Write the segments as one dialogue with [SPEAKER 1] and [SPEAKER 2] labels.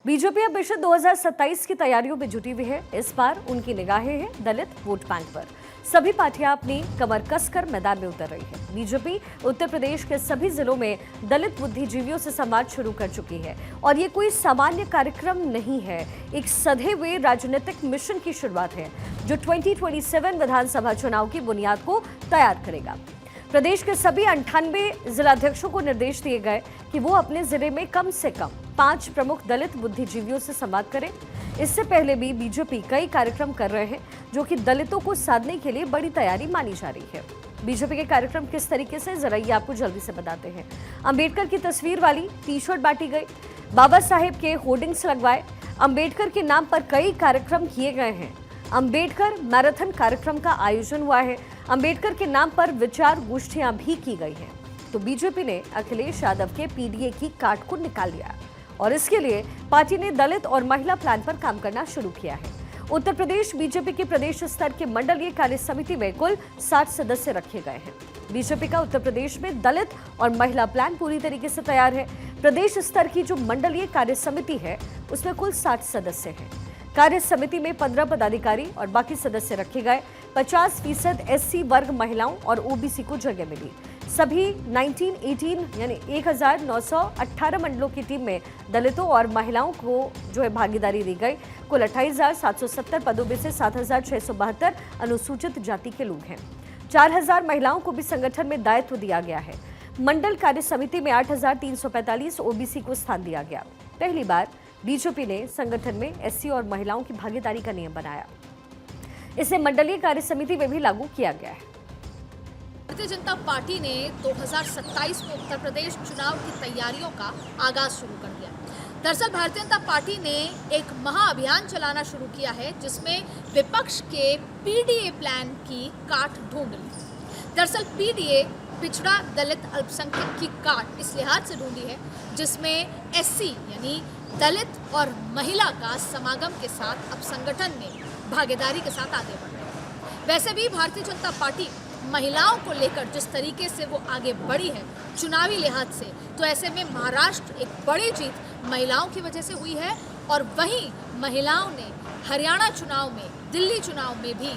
[SPEAKER 1] BJP अब mission 2027 की तैयारियों में जुटी हुई है। इस बार उनकी निगाहें हैं दलित वोट बैंक पर। सभी पार्टियां अपनी कमर कसकर मैदान में उतर रही है। बीजेपी उत्तर प्रदेश के सभी जिलों में दलित बुद्धिजीवियों से संवाद शुरू कर चुकी है और ये कोई सामान्य कार्यक्रम नहीं है, एक सधे हुए राजनीतिक मिशन की शुरुआत है जो 2027 विधानसभा चुनाव की बुनियाद को तैयार करेगा। प्रदेश के सभी 98 जिलाध्यक्षों को निर्देश दिए गए कि वो अपने जिले में कम से कम 5 प्रमुख दलित बुद्धिजीवियों से संवाद करें। इससे पहले भी बीजेपी कई कार्यक्रम कर रहे हैं जो कि दलितों को साधने के लिए बड़ी तैयारी मानी जा रही है। बीजेपी के कार्यक्रम किस तरीके से, जरा ये आपको जल्दी से बताते हैं। अंबेडकर की तस्वीर वाली टी शर्ट बांटी गई, बाबा साहेब के होर्डिंग्स लगवाए, अंबेडकर के नाम पर कई कार्यक्रम किए गए हैं। अंबेडकर मैराथन कार्यक्रम का आयोजन हुआ है। अंबेडकर के नाम पर विचार गोष्ठियां भी की गई हैं। तो बीजेपी ने अखिलेश यादव के पीडीए की काट को निकाल लिया और इसके लिए पार्टी ने दलित और महिला प्लान पर काम करना शुरू किया है। उत्तर प्रदेश बीजेपी के प्रदेश स्तर के मंडलीय कार्य समिति में कुल 60 सदस्य रखे गए हैं। बीजेपी का उत्तर प्रदेश में दलित और महिला प्लान पूरी तरीके से तैयार है। प्रदेश स्तर की जो मंडलीय कार्य समिति है उसमें कुल 60 सदस्य हैं। कार्य समिति में 15 पदाधिकारी और बाकी सदस्य रखे गए। 50% एससी वर्ग महिलाओं और ओबीसी को जगह मिली। सभी 1918 यानी 1918 मंडलों की टीम में दलितों और महिलाओं को जो है भागीदारी दी गई। कुल 28,770 पदों में से 7,672 अनुसूचित जाति के लोग हैं। 4,000 महिलाओं को भी संगठन में दायित्व दिया गया है। मंडल कार्य समिति में 8,345 ओबीसी को स्थान दिया गया। पहली बार बीजेपी ने संगठन में एससी और महिलाओं की भागीदारी का नियम बनाया। इसे मंडलीय कार्य समिति में भी लागू किया गया है।
[SPEAKER 2] भारतीय जनता पार्टी ने 2027 में उत्तर प्रदेश चुनाव की तैयारियों का आगाज शुरू कर दिया। दरअसल भारतीय जनता पार्टी ने एक महाअभियान चलाना शुरू किया है जिसमें विपक्ष के पीडीए प्लान की काट ढूंढ ली। दरअसल पीडीए पिछड़ा दलित अल्पसंख्यक की काट इस लिहाज से ढूंढी है जिसमें एससी यानी दलित और महिला का समागम के साथ अब संगठन में भागीदारी के साथ आगे बढ़ रहे हैं। वैसे भी भारतीय जनता पार्टी महिलाओं को लेकर जिस तरीके से वो आगे बढ़ी है चुनावी लिहाज से, तो ऐसे में महाराष्ट्र एक बड़ी जीत महिलाओं की वजह से हुई है और वहीं महिलाओं ने हरियाणा चुनाव में, दिल्ली चुनाव में भी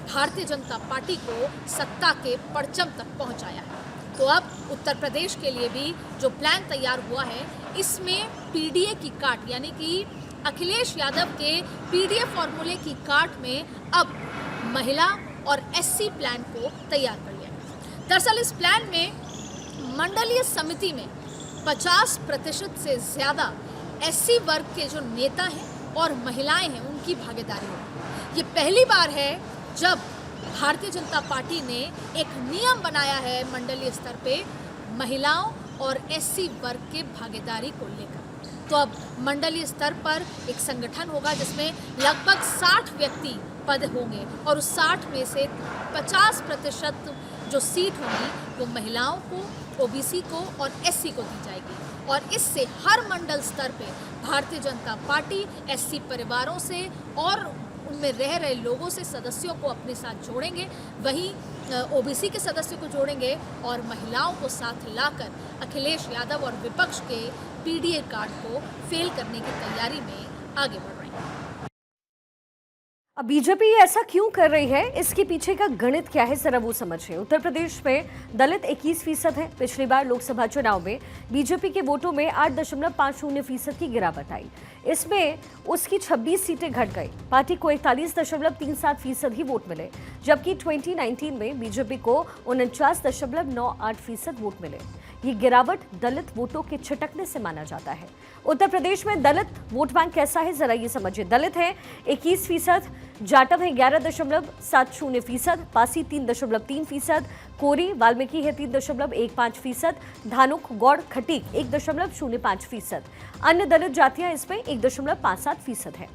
[SPEAKER 2] भारतीय जनता पार्टी को सत्ता के परचम तक पहुंचाया है। तो अब उत्तर प्रदेश के लिए भी जो प्लान तैयार हुआ है इसमें पीडीए की काट यानी कि अखिलेश यादव के पीडीए फॉर्मूले की काट में अब महिला और एससी प्लान को तैयार कर लिया। दरअसल इस प्लान में मंडलीय समिति में 50% से ज़्यादा एससी वर्ग के जो नेता हैं और महिलाएं हैं उनकी भागीदारी है। ये पहली बार है जब भारतीय जनता पार्टी ने एक नियम बनाया है मंडलीय स्तर पे महिलाओं और एससी वर्ग के भागीदारी को लेकर। तो अब मंडलीय स्तर पर एक संगठन होगा जिसमें लगभग 60 व्यक्ति पद होंगे और उस 60 में से 50% जो सीट होंगी वो महिलाओं को, ओबीसी को और एससी को दी जाएगी। और इससे हर मंडल स्तर पे भारतीय जनता पार्टी एससी परिवारों से और उनमें रह रहे लोगों से सदस्यों को अपने साथ जोड़ेंगे, वहीं ओबीसी के सदस्यों को जोड़ेंगे और महिलाओं को साथ लाकर अखिलेश यादव और विपक्ष के पीडीए कार्ड को फेल करने की तैयारी में आगे बढ़ रहे हैं।
[SPEAKER 1] अब बीजेपी ऐसा क्यों कर रही है, इसके पीछे का गणित क्या है, जरा वो समझिए। उत्तर प्रदेश में दलित 21% है। पिछली बार लोकसभा चुनाव में बीजेपी के वोटों में 8.50% की गिरावट आई। इसमें उसकी 26 सीटें घट गई। पार्टी को 41.37% ही वोट मिले, जबकि 2019 में बीजेपी को 49.98% वोट मिले। ये गिरावट दलित वोटों के छिटकने से माना जाता है। उत्तर प्रदेश में दलित वोट बैंक कैसा है, जरा ये समझिए। दलित है 21%, जाटव है 11.70%, पासी 3.3%, कोरी वाल्मीकि है 3.15%, धानुक गौड़ खटीक 1.05%। अन्य दलित जातियां इसमें 1.57% है।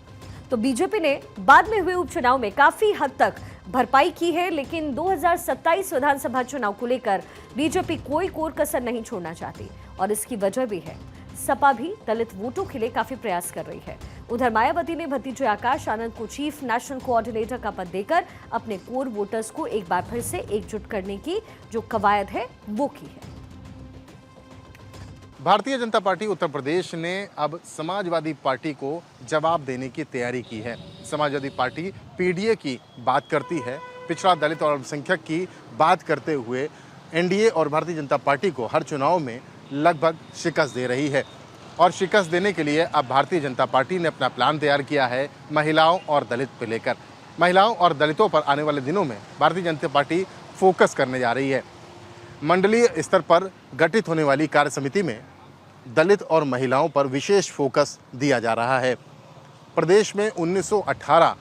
[SPEAKER 1] तो बीजेपी ने बाद में हुए उपचुनाव में काफी हद तक भरपाई की है, लेकिन 2027 विधानसभा चुनाव को लेकर बीजेपी कोई कोर कसर नहीं छोड़ना चाहती और इसकी वजह भी है। सपा भी दलित वोटों के लिए काफी प्रयास कर रही है। उधर मायावती ने भतीजे आकाश आनंद को चीफ नेशनल कोऑर्डिनेटर का पद देकर अपने कोर वोटर्स को एक बार फिर से एकजुट करने की जो कवायद है वो की है।
[SPEAKER 3] भारतीय जनता पार्टी उत्तर प्रदेश ने अब समाजवादी पार्टी को जवाब देने की तैयारी की है। समाजवादी पार्टी पीडीए की बात करती है, पिछड़ा, दलित और अल्पसंख्यक की बात करते हुए एनडीए और भारतीय जनता पार्टी को हर चुनाव में लगभग शिकस्त दे रही है। और शिकस्त देने के लिए अब भारतीय जनता पार्टी ने अपना प्लान तैयार किया है महिलाओं और दलित को लेकर। महिलाओं और दलितों पर आने वाले दिनों में भारतीय जनता पार्टी फोकस करने जा रही है। मंडलीय स्तर पर गठित होने वाली कार्य समिति में दलित और महिलाओं पर विशेष फोकस दिया जा रहा है। प्रदेश में 1918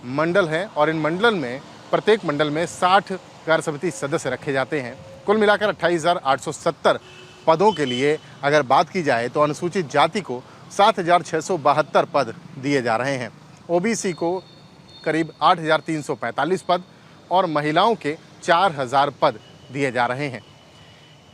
[SPEAKER 3] मंडल हैं और इन मंडल में प्रत्येक मंडल में 60 कार्य समिति सदस्य रखे जाते हैं। कुल मिलाकर 28,870 पदों के लिए अगर बात की जाए तो अनुसूचित जाति को 7,672 पद दिए जा रहे हैं, ओबीसी को करीब 8,345 पद और महिलाओं के 4,000 पद दिए जा रहे हैं।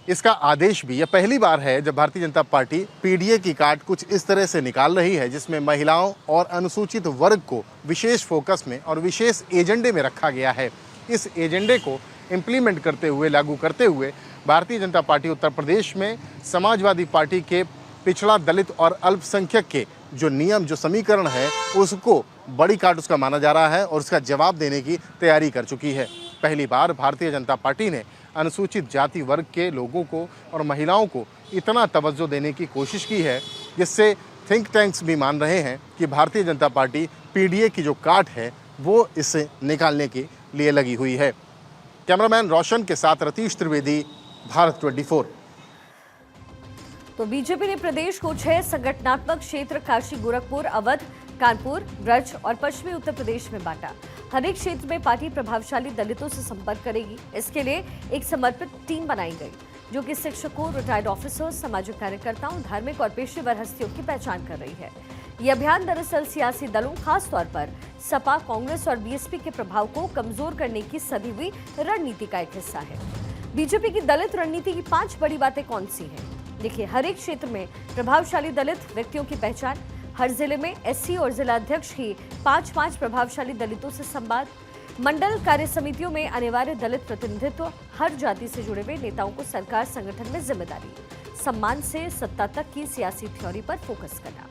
[SPEAKER 3] इसका आदेश भी यह पहली बार है जब भारतीय जनता पार्टी पीडीए की काट कुछ इस तरह से निकाल रही है, जिसमें महिलाओं और अनुसूचित वर्ग को विशेष फोकस में और विशेष एजेंडे में रखा गया है। इस एजेंडे को इम्प्लीमेंट करते हुए, लागू करते हुए भारतीय जनता पार्टी उत्तर प्रदेश में समाजवादी पार्टी के पिछड़ा, दलित और अल्पसंख्यक के जो नियम, जो समीकरण है, उसको बड़ी काट उसका माना जा रहा है और उसका जवाब देने की तैयारी कर चुकी है। पहली बार भारतीय जनता पार्टी ने अनुसूचित जाति वर्ग के लोगों को और महिलाओं को इतना तवज्जो देने की कोशिश की है, जिससे थिंक टैंक्स भी मान रहे हैं कि भारतीय जनता पार्टी पीडीए की जो काट है वो इसे निकालने के लिए लगी हुई है। कैमरामैन रोशन के साथ रतीश त्रिवेदी, भारत 24।
[SPEAKER 1] तो बीजेपी ने प्रदेश को 6 संगठनात्मक क्षेत्र काशी, गोरखपुर, अवध, कानपुर, ब्रज और पश्चिमी उत्तर प्रदेश में बांटा। हर एक क्षेत्र में पार्टी प्रभावशाली दलितों से संपर्क करेगी। इसके लिए एक समर्पित टीम बनाई गई, जो कि शिक्षकों, रिटायर्ड ऑफिसर्स, सामाजिक कार्यकर्ताओं, धार्मिक और पेशेवर हस्तियों की पहचान कर रही है। यह अभियान दरअसल सियासी दलों, खासतौर पर सपा, कांग्रेस और बीएसपी के प्रभाव को कमजोर करने की सधी हुई रणनीति का एक हिस्सा है। बीजेपी की दलित रणनीति की 5 बड़ी बातें कौन सी हैं? देखिए, हर एक क्षेत्र में प्रभावशाली दलित व्यक्तियों की पहचान, हर जिले में एससी और जिला अध्यक्ष की 5-5 प्रभावशाली दलितों से संवाद, मंडल कार्य समितियों में अनिवार्य दलित प्रतिनिधित्व, हर जाति से जुड़े हुए नेताओं को सरकार संगठन में जिम्मेदारी, सम्मान से सत्ता तक की सियासी थ्योरी पर फोकस करना।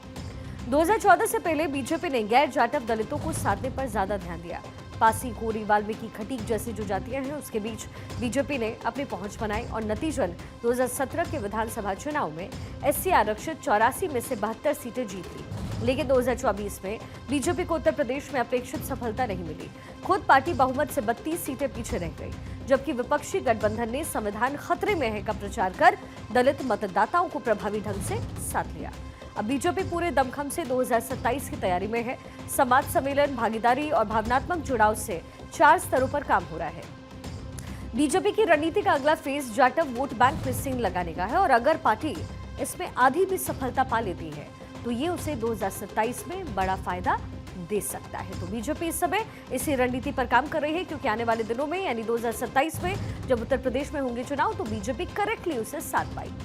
[SPEAKER 1] 2014 से पहले बीजेपी ने गैर जाटव दलितों को साधने पर ज्यादा ध्यान दिया। पासी, कोरी, वाल्मीकि, खटीक जैसी जो जातियां हैं, उसके बीच बीजेपी ने अपनी पहुंच बनाई और नतीजन 2017 के विधानसभा चुनाव में एससी आरक्षित 84 में से 72 सीटें जीत ली। लेकिन 2024 में बीजेपी को उत्तर प्रदेश में अपेक्षित सफलता नहीं मिली। खुद पार्टी बहुमत से 32 सीटें पीछे रह गई, जबकि विपक्षी गठबंधन ने संविधान खतरे में है का प्रचार कर दलित मतदाताओं को प्रभावी ढंग से साथ लिया। अब बीजेपी पूरे दमखम से 2027 की तैयारी में है। समाज सम्मेलन, भागीदारी और भावनात्मक जुड़ाव से 4 स्तरों पर काम हो रहा है। बीजेपी की रणनीति का अगला फेज जाटव वोट बैंक में सींग लगाने का है और अगर पार्टी इसमें आधी भी सफलता पा लेती है तो ये उसे 2027 में बड़ा फायदा दे सकता है। तो बीजेपी इस समय इसी रणनीति पर काम कर रही है, क्योंकि आने वाले दिनों में यानी 2027 में जब उत्तर प्रदेश में होंगे चुनाव तो बीजेपी करेक्टली उसे साथ पाएगी।